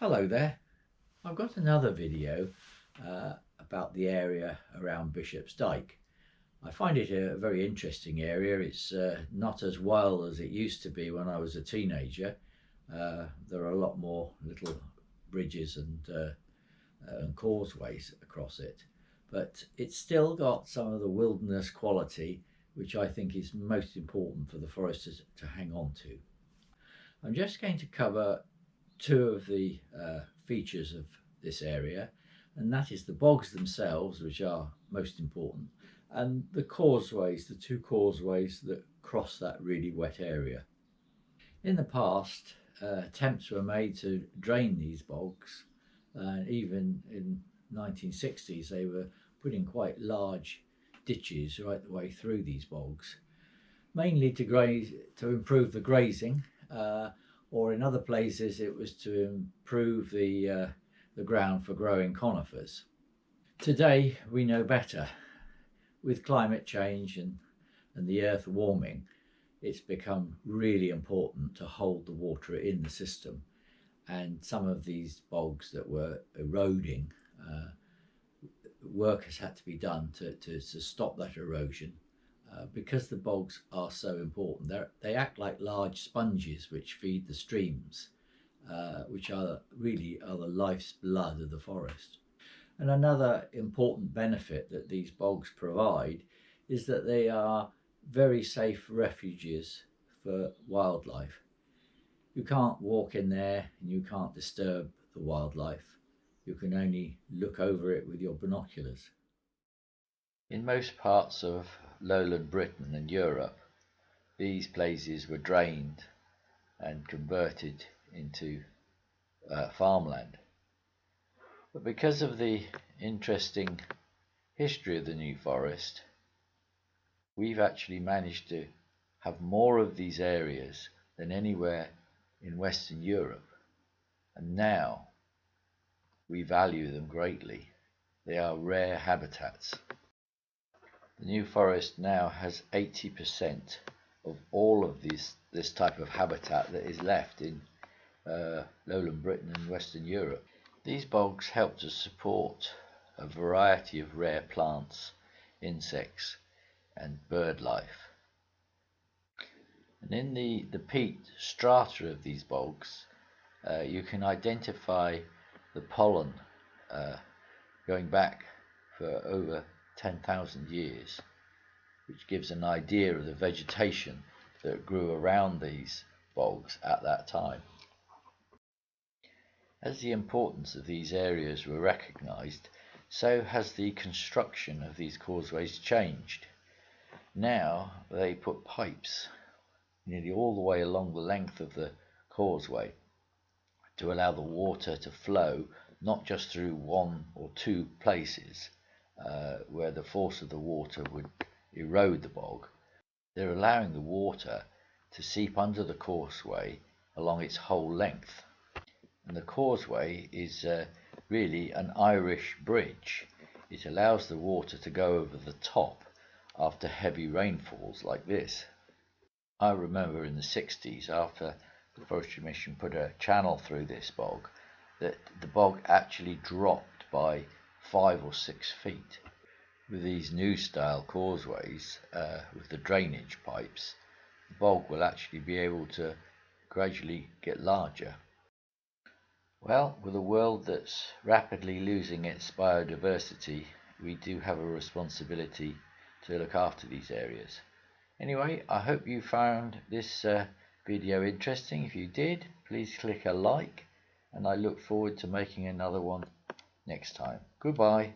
Hello there. I've got another video about the area around Bishop's Dyke. I find it a very interesting area. It's not as wild as it used to be when I was a teenager. There are a lot more little bridges and causeways across it, but it's still got some of the wilderness quality which I think is most important for the foresters to hang on to. I'm just going to cover two of the features of this area, and that is the bogs themselves, which are most important, and the causeways, the two causeways that cross that really wet area. In the past, attempts were made to drain these bogs. Even in 1960s, they were putting quite large ditches right the way through these bogs, mainly to improve the grazing, or in other places it was to improve the ground for growing conifers. Today we know better. With climate change and the earth warming, it's become really important to hold the water in the system, and some of these bogs that were eroding, work has had to be done to stop that erosion. Because the bogs are so important, they act like large sponges which feed the streams, which are really are the life's blood of the forest. And another important benefit that these bogs provide is that they are very safe refuges for wildlife. You can't walk in there and you can't disturb the wildlife. You can only look over it with your binoculars. In most parts of lowland Britain and Europe, these places were drained and converted into farmland. But because of the interesting history of the New Forest, we've actually managed to have more of these areas than anywhere in Western Europe. And now we value them greatly. They are rare habitats. The New Forest now has 80% of all of this type of habitat that is left in lowland Britain and Western Europe. These bogs help to support a variety of rare plants, insects, and bird life. And in the peat strata of these bogs, you can identify the pollen going back for over 10,000 years, which gives an idea of the vegetation that grew around these bogs at that time. As the importance of these areas were recognised, so has the construction of these causeways changed. Now they put pipes nearly all the way along the length of the causeway to allow the water to flow not just through one or two places where the force of the water would erode the bog. They're allowing the water to seep under the causeway along its whole length. And the causeway is really an Irish bridge. It allows the water to go over the top after heavy rainfalls like this. I remember in the 60s, after the Forestry Mission put a channel through this bog, that the bog actually dropped by 5 or 6 feet. With these new style causeways, with the drainage pipes, the bog will actually be able to gradually get larger. Well, with a world that's rapidly losing its biodiversity, we do have a responsibility to look after these areas. Anyway, I hope you found this video interesting. If you did, please click a like, and I look forward to making another one next time. Goodbye.